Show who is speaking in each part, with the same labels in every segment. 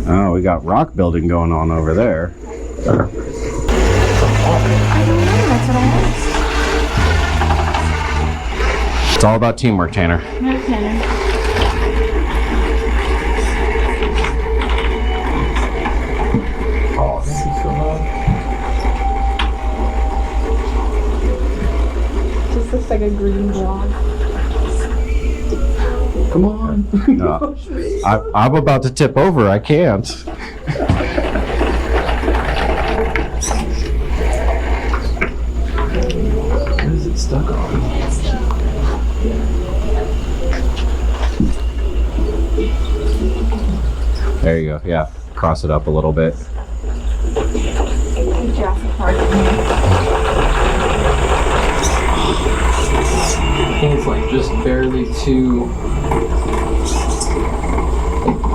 Speaker 1: Oh, we got rock building going on over there.
Speaker 2: I don't know, that's what I asked.
Speaker 1: It's all about teamwork, Tanner.
Speaker 2: Okay.
Speaker 3: Oh, this is so loud.
Speaker 2: Just looks like a green blob.
Speaker 3: Come on.
Speaker 1: No, I'm about to tip over. I can't.
Speaker 3: What is it stuck on?
Speaker 1: There you go. Yeah, cross it up a little bit.
Speaker 2: Jurassic Park.
Speaker 3: I think it's like just barely too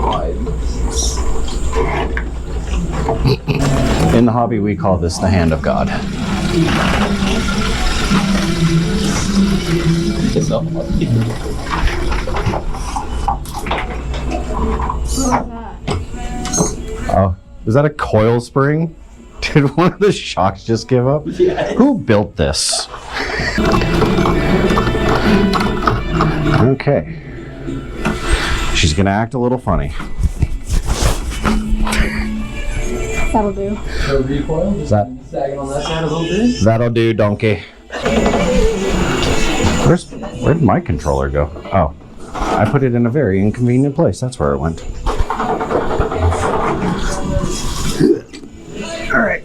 Speaker 3: wide.
Speaker 1: In the hobby, we call this the hand of God.
Speaker 3: It's not
Speaker 1: Oh, is that a coil spring? Did one of the shocks just give up?
Speaker 3: Yeah.
Speaker 1: Who built this? Okay. She's gonna act a little funny.
Speaker 2: That'll do.
Speaker 3: The recoil, just sagging on that side a little bit.
Speaker 1: That'll do, donkey. Where'd my controller go? Oh, I put it in a very inconvenient place. That's where it went. All right.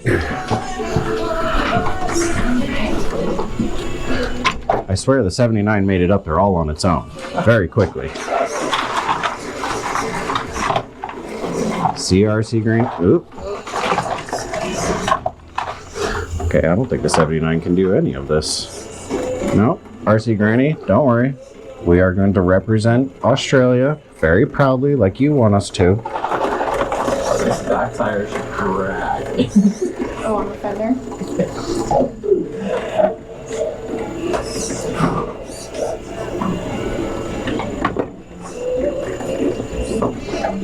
Speaker 1: I swear the 79 made it up there all on its own, very quickly. CRC green. Oop. Okay, I don't think the 79 can do any of this. No, RC Granny, don't worry. We are going to represent Australia very proudly, like you want us to.
Speaker 3: This back tire's dragging.
Speaker 2: Oh, on the fender?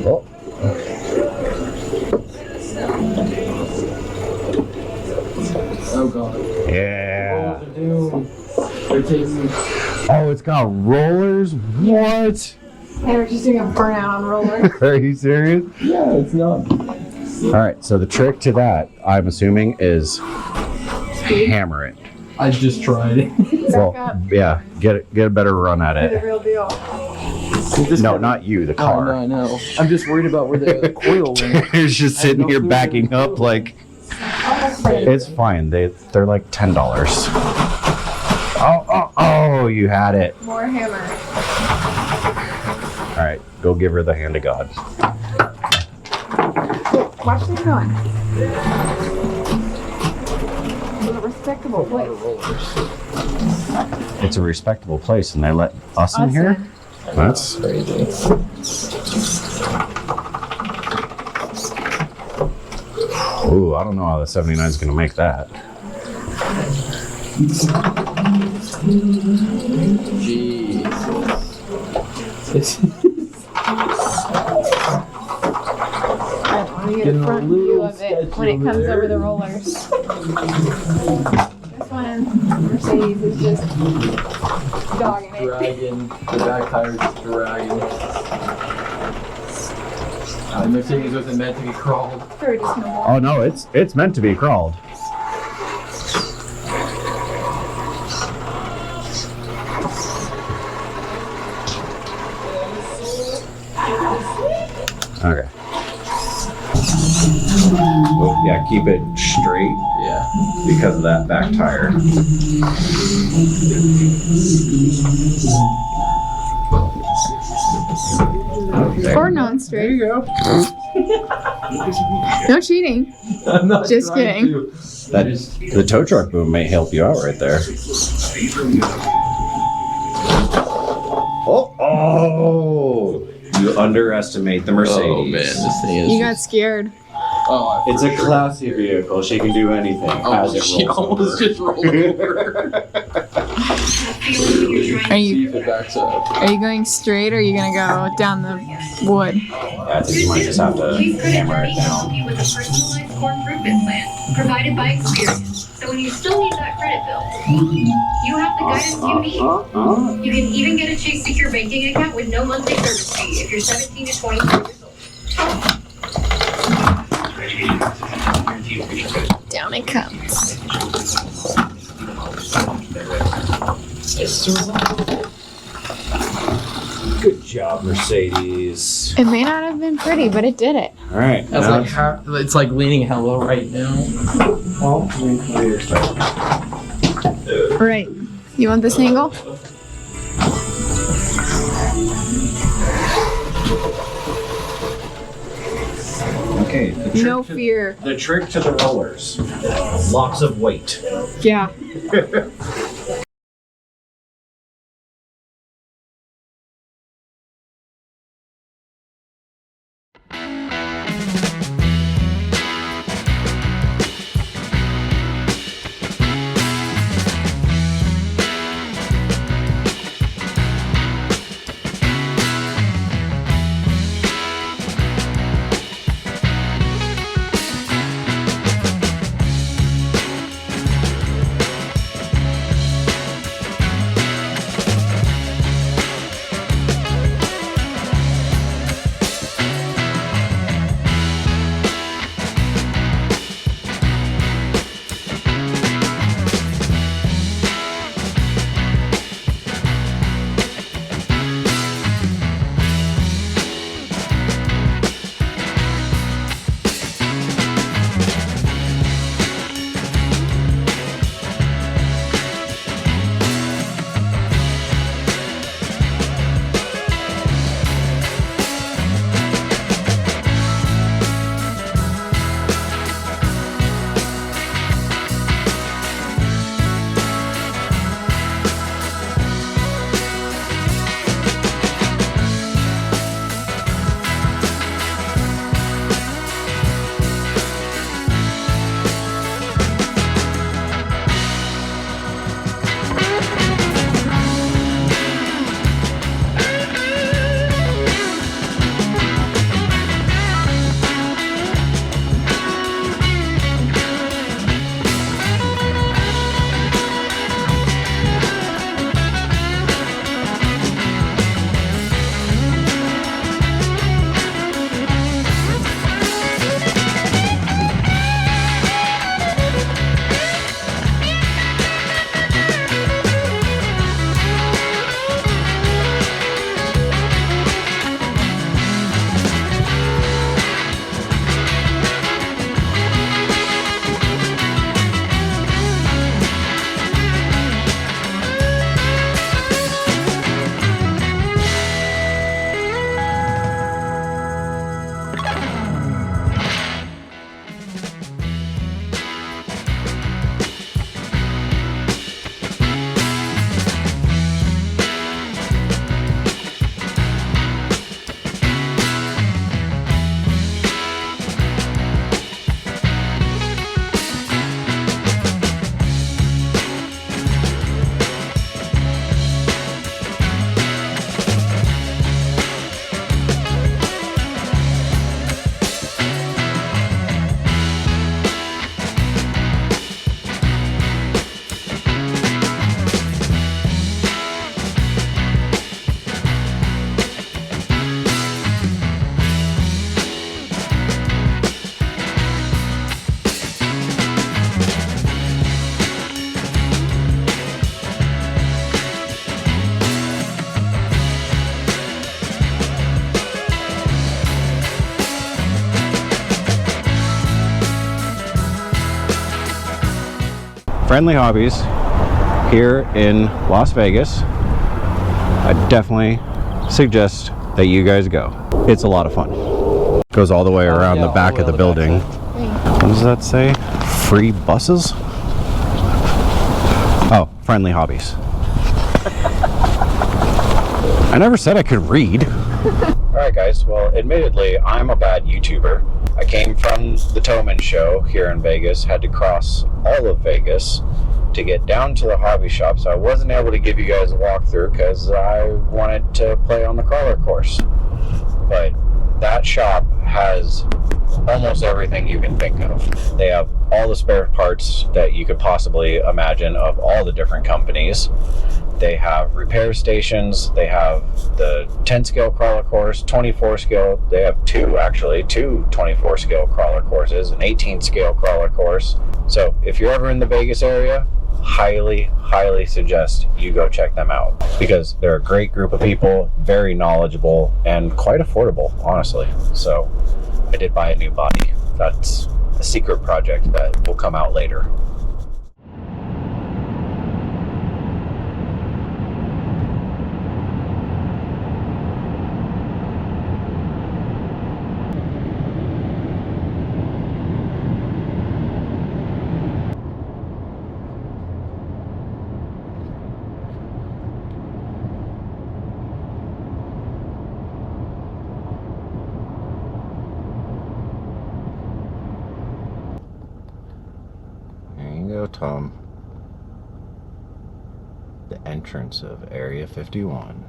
Speaker 1: Oh.
Speaker 3: Oh god.
Speaker 1: Yeah.
Speaker 3: What do? They're taking.
Speaker 1: Oh, it's got rollers? What?
Speaker 2: They were just doing a burnout on roller.
Speaker 1: Are you serious?
Speaker 3: Yeah, it's not.
Speaker 1: All right, so the trick to that, I'm assuming, is hammer it.
Speaker 3: I just tried it.
Speaker 1: Well,
Speaker 2: up.
Speaker 1: yeah, get a better run at
Speaker 2: The
Speaker 1: it.
Speaker 2: real deal.
Speaker 1: No, not you, the
Speaker 3: Oh, no,
Speaker 1: car.
Speaker 3: I know. I'm just worried about where the coil went.
Speaker 1: It's just
Speaker 3: I have
Speaker 1: sitting
Speaker 3: no
Speaker 1: here
Speaker 3: clue
Speaker 1: backing
Speaker 3: where
Speaker 1: up
Speaker 3: the
Speaker 1: like,
Speaker 2: It's
Speaker 1: it's fine. They're like $10. Oh, you had it.
Speaker 2: more hammer.
Speaker 1: All right, go give her the hand of God.
Speaker 2: Watch them going. It's a respectable place.
Speaker 1: It's a respectable place, and they let us in here? That's
Speaker 3: Crazy.
Speaker 1: ooh, I don't know how the 79 is going to make that.
Speaker 3: Jeez.
Speaker 2: I want to get a
Speaker 3: Getting a
Speaker 2: front view
Speaker 3: little
Speaker 2: of it
Speaker 3: sketchy
Speaker 2: when it
Speaker 3: over
Speaker 2: comes
Speaker 3: there.
Speaker 2: over the rollers. This one, Mercedes, is just dogging it.
Speaker 3: Dragging. The back tire's just dragging. The Mercedes wasn't meant to be crawled.
Speaker 2: Or just no more.
Speaker 1: Oh no, it's meant to be crawled. Okay. Well, yeah, keep it straight
Speaker 3: Yeah.
Speaker 1: because of that back tire. Okay.
Speaker 2: Or non-straight.
Speaker 1: There you go.
Speaker 2: No cheating.
Speaker 3: I'm not
Speaker 2: Just
Speaker 3: trying
Speaker 2: kidding.
Speaker 3: to.
Speaker 1: That the tow truck boom may help you out right there. Oh, you underestimate the Mercedes.
Speaker 3: Oh man, this thing is.
Speaker 2: You got scared.
Speaker 3: Oh,
Speaker 1: It's a classy vehicle. She can do anything as it
Speaker 3: she
Speaker 1: rolls
Speaker 3: almost
Speaker 1: over.
Speaker 3: just rolled over.
Speaker 2: Are
Speaker 3: See
Speaker 2: you
Speaker 3: if it backs up.
Speaker 2: are you going straight or are you gonna go down the wood?
Speaker 1: Yeah, I think you might just have to hammer it down.
Speaker 4: You with a personalized core improvement plan provided by Experience. So when you still need that credit bill, you have the guidance you need. You can even get a Chase Secure banking account with no monthly service fee if you're 17 to 24 years old.
Speaker 2: Down it comes.
Speaker 1: Good job, Mercedes.
Speaker 2: It may not have been pretty, but it did it.
Speaker 1: All right.
Speaker 3: That's
Speaker 1: now
Speaker 3: like it's like leaning hello right now.
Speaker 1: well, I mean, what do you expect?
Speaker 2: Right. You want this angle?
Speaker 1: Okay.
Speaker 2: No fear.
Speaker 1: The trick to the rollers. Lots of weight.
Speaker 2: Yeah.
Speaker 1: Friendly Hobbies here in Las Vegas. I definitely suggest that you guys go. It's a lot of fun. Goes all the way around the back of the building. What does that say? Free buses? Oh, Friendly Hobbies. I never said I could read. All Alright guys, well admittedly I'm a bad YouTuber. I came from the Towman show here in Vegas, had to cross all of Vegas to get down to the hobby shop, so I wasn't able to give you guys a walkthrough because I wanted to play on the crawler course. But that shop has almost everything you can think of. They have all the spare parts that you could possibly imagine of all the different companies. They have repair stations. They have the 10 scale crawler course, 24 scale. They have two 24 scale crawler courses, an 18 scale crawler course. So if you're ever in the Vegas area, highly suggest you go check them out because they're a great group of people, very knowledgeable, and quite affordable, honestly. So I did buy a new body. That's a secret project that will come out later. There you go, Tom. The entrance of Area 51.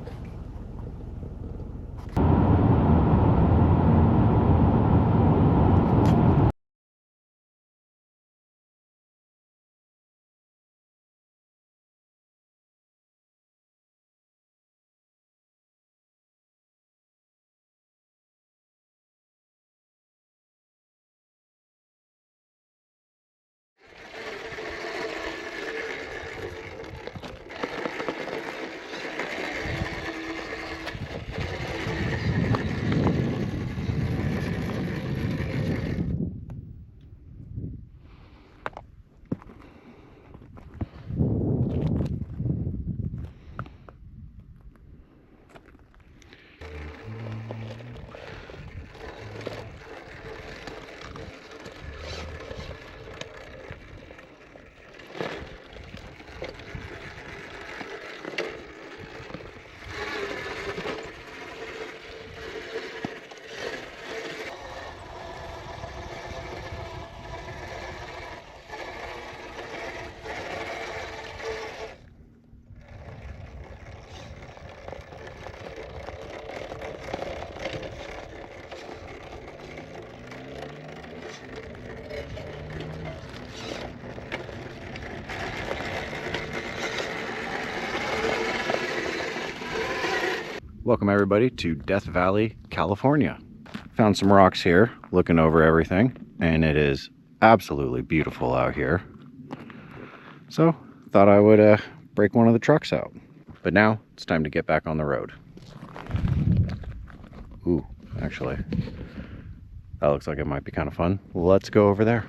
Speaker 1: Welcome everybody to Death Valley, California. Found some rocks here, looking over everything, and it is absolutely beautiful out here. So, thought I would break one of the trucks out. But now, it's time to get back on the road. Ooh, actually, that looks like it might be kind of fun. Let's go over there.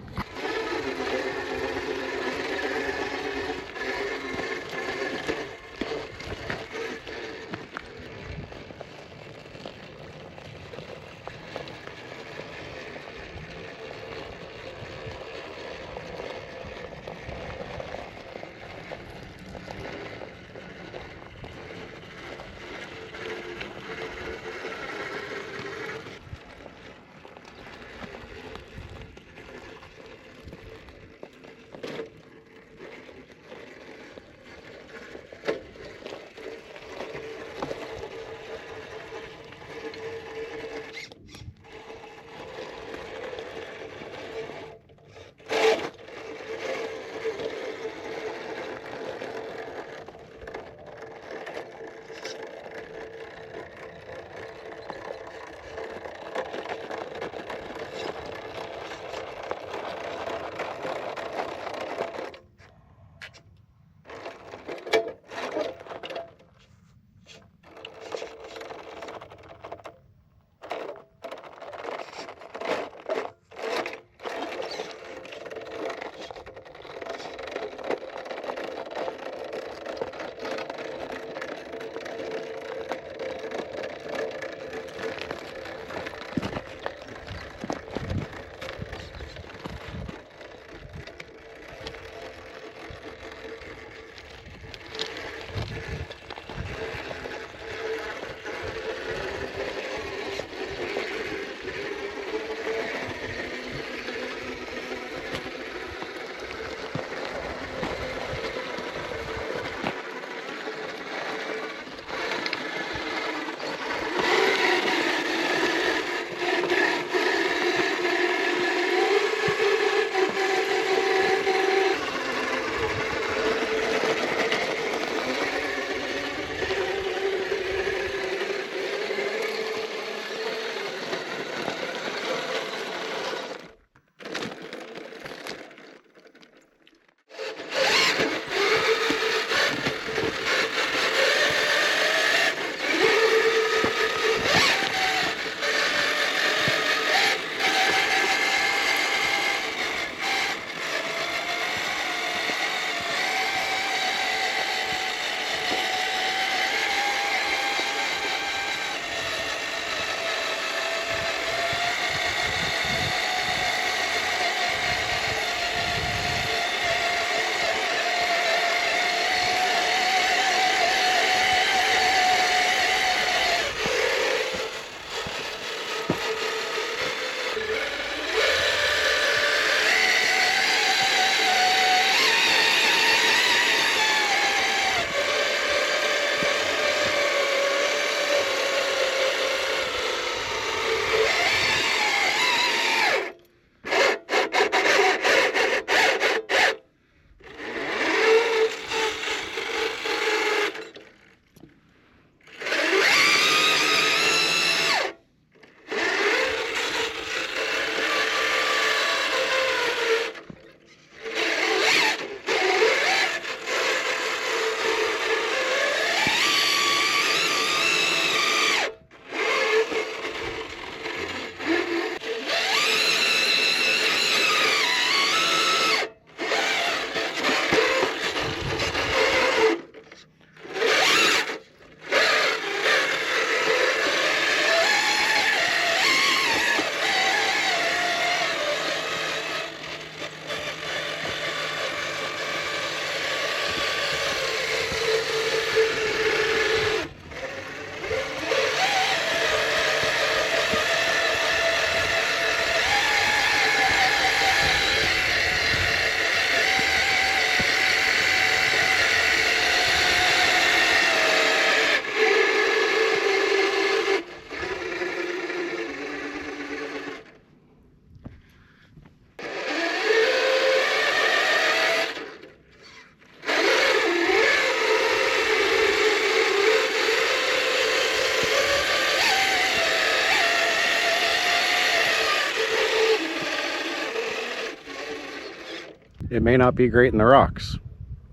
Speaker 1: It may not be great in the rocks.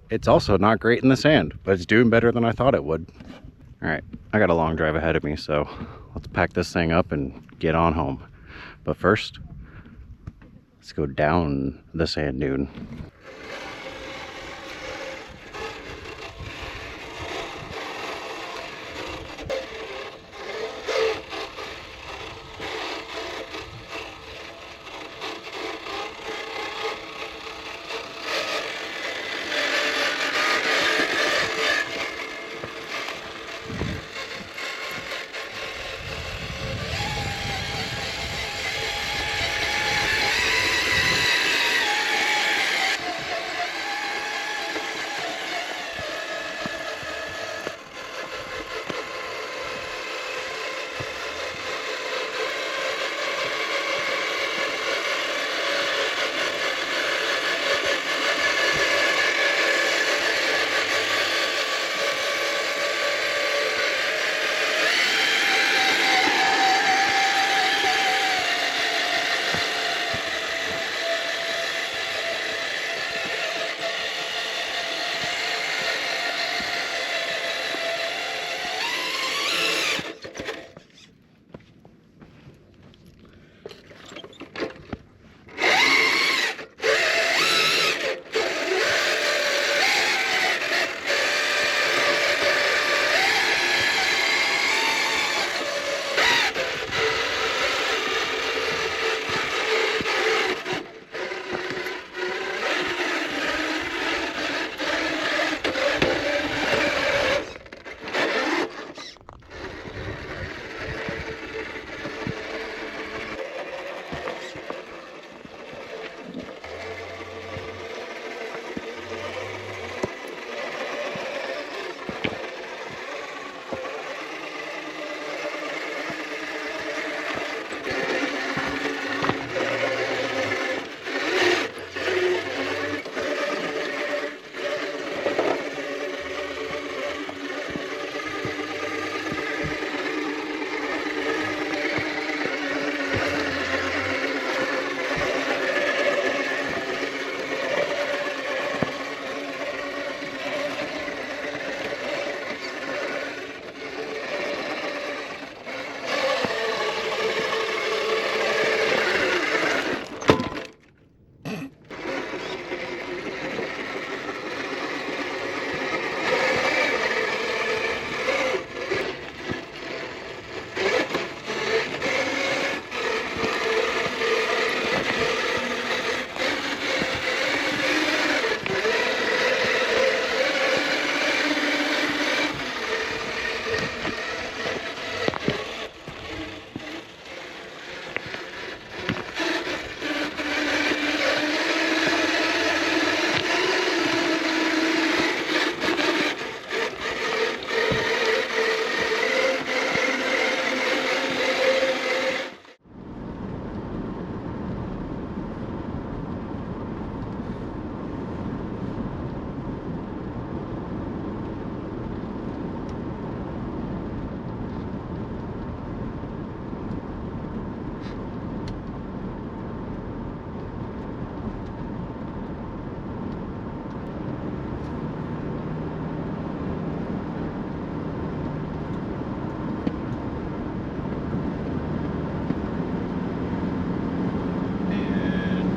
Speaker 1: It's also not great in the sand, but it's doing better than I thought it would. All right, I got a long drive ahead of me, so let's pack this thing up and get on home. But first, let's go down the sand dune.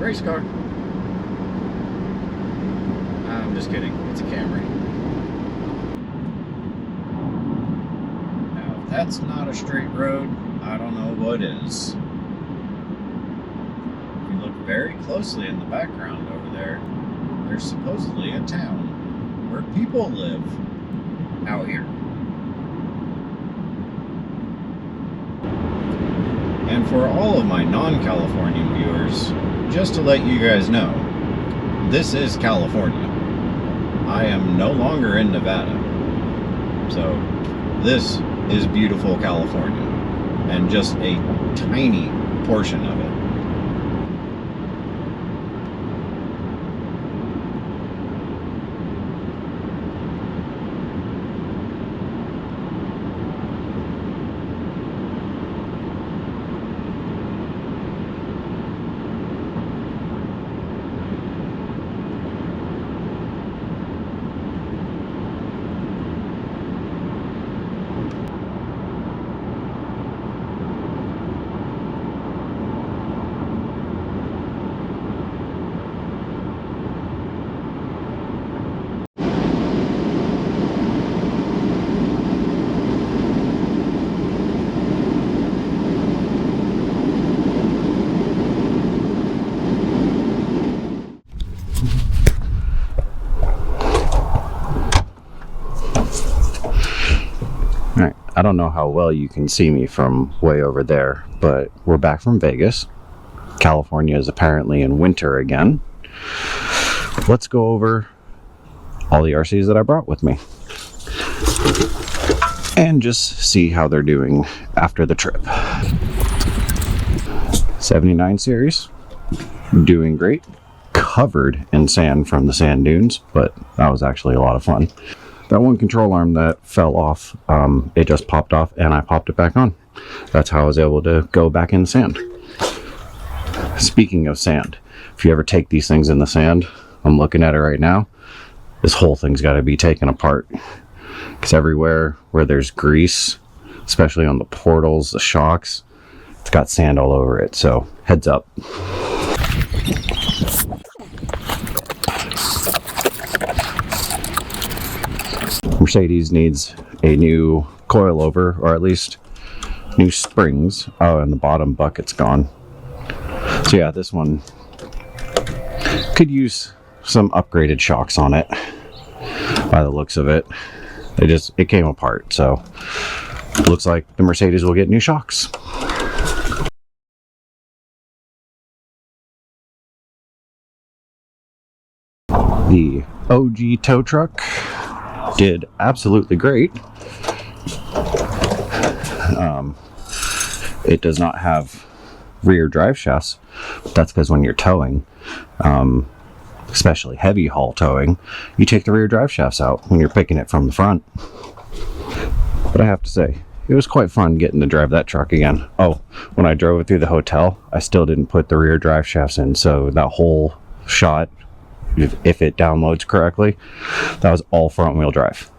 Speaker 1: Race car. I'm just kidding. It's a Camry. Now, if that's not a straight road, I don't know what is. If you look very closely in the background over there, there's supposedly a town where people live out here. And for all of my non-Californian viewers, just to let you guys know, this is California. I am no longer in Nevada. So this is beautiful California, and just a tiny portion of it. don't know how well you can see me from way over there, but we're back from Vegas. California is apparently in winter again. Let's go over all the RCs that I brought with me and just see how they're doing after the trip. 79 series, doing great. Covered in sand from the sand dunes, but that was actually a lot of fun. That one control arm that fell off, it just popped off and I popped it back on. That's how I was able to go back in the sand. Speaking of sand, if you ever take these things in the sand, I'm looking at it right now, this whole thing's got to be taken apart. Because everywhere where there's grease, especially on the portals, the shocks, it's got sand all over it, so heads up. Mercedes needs a new coilover, or at least new springs. Oh, and the bottom bucket's gone. So yeah, this one could use some upgraded shocks on it by the looks of it. It came apart, so looks like the Mercedes will get new shocks. The OG tow truck did absolutely great. It does not have rear drive shafts. That's because when you're towing, especially heavy haul towing, you take the rear drive shafts out when you're picking it from the front. But I have to say, it was quite fun getting to drive that truck again. Oh, when I drove it through the hotel, I still didn't put the rear drive shafts in, so that whole shot, if it downloads correctly, that was all front wheel drive.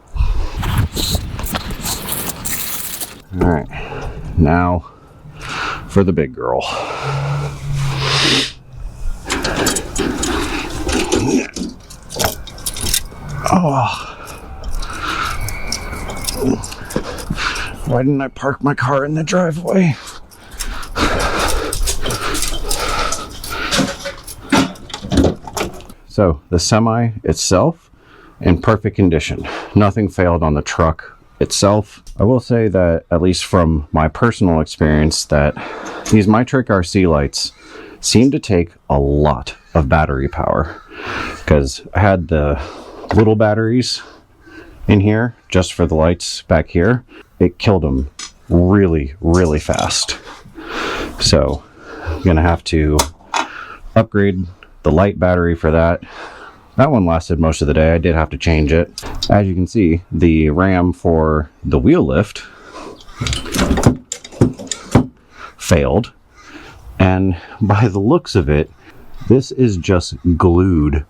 Speaker 1: All right, now for the big girl. Oh, why didn't I park my car in the driveway? So the semi itself in perfect condition. Nothing failed on the truck itself. I will say that, at least from my personal experience, that these MyTrick RC lights seem to take a lot of battery power, because I had the little batteries in here just for the lights back here. It killed them really, really fast. So I'm gonna have to upgrade the light battery for that. That one lasted most of the day. I did have to change it. As you can see, the ram for the wheel lift failed, and by the looks of it, this is just glued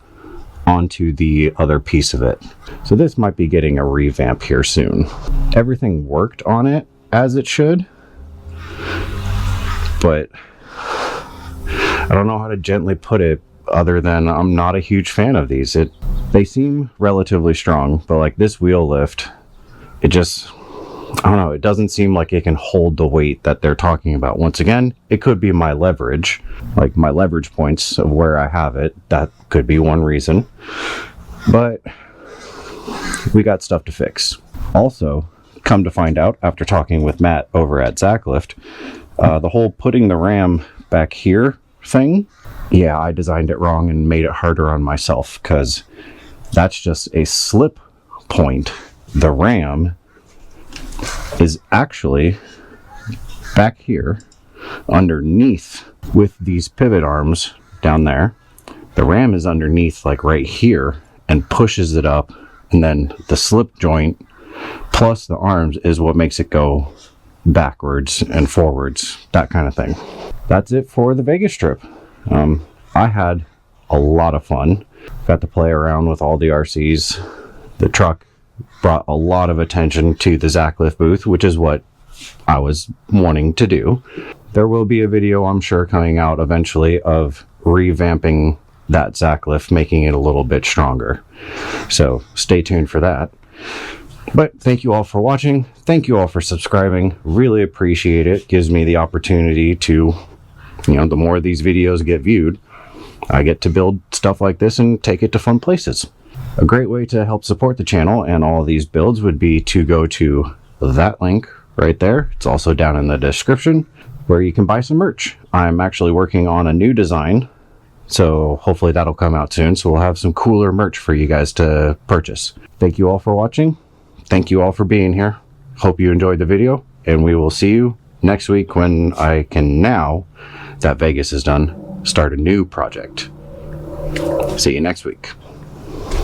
Speaker 1: onto the other piece of it. So this might be getting a revamp here soon. Everything worked on it as it should, but I don't know how to gently put it other than I'm not a huge fan of these. They seem relatively strong, but like this wheel lift, it just, I don't know, it doesn't seem like it can hold the weight that they're talking about. Once again, it could be my leverage, like my leverage points of where I have it. That could be one reason, but we got stuff to fix. Also, come to find out after talking with Matt over at Zacklift, the whole putting the ram back here thing, yeah, I designed it wrong and made it harder on myself, because that's just a slip point. The ram is actually back here underneath with these pivot arms down there. The ram is underneath, like right here, and pushes it up, and then the slip joint plus the arms is what makes it go backwards and forwards, that kind of thing. That's it for the Vegas trip. I had a lot of fun. Got to play around with all the RCs. The truck brought a lot of attention to the Zacklift booth, which is what I was wanting to do. There will be a video, I'm sure, coming out eventually of revamping that Zacklift, making it a little bit stronger. So stay tuned for that. But thank you all for watching. Thank you all for subscribing. Really appreciate it. Gives me the opportunity to, the more these videos get viewed, I get to build stuff like this and take it to fun places. A great way to help support the channel and all of these builds would be to go to that link right there. It's also down in the description where you can buy some merch. I'm actually working on a new design, so hopefully that'll come out soon. So we'll have some cooler merch for you guys to purchase. Thank you all for watching. Thank you all for being here. Hope you enjoyed the video, and we will see you next week when I can, now that Vegas is done, start a new project. See you next week.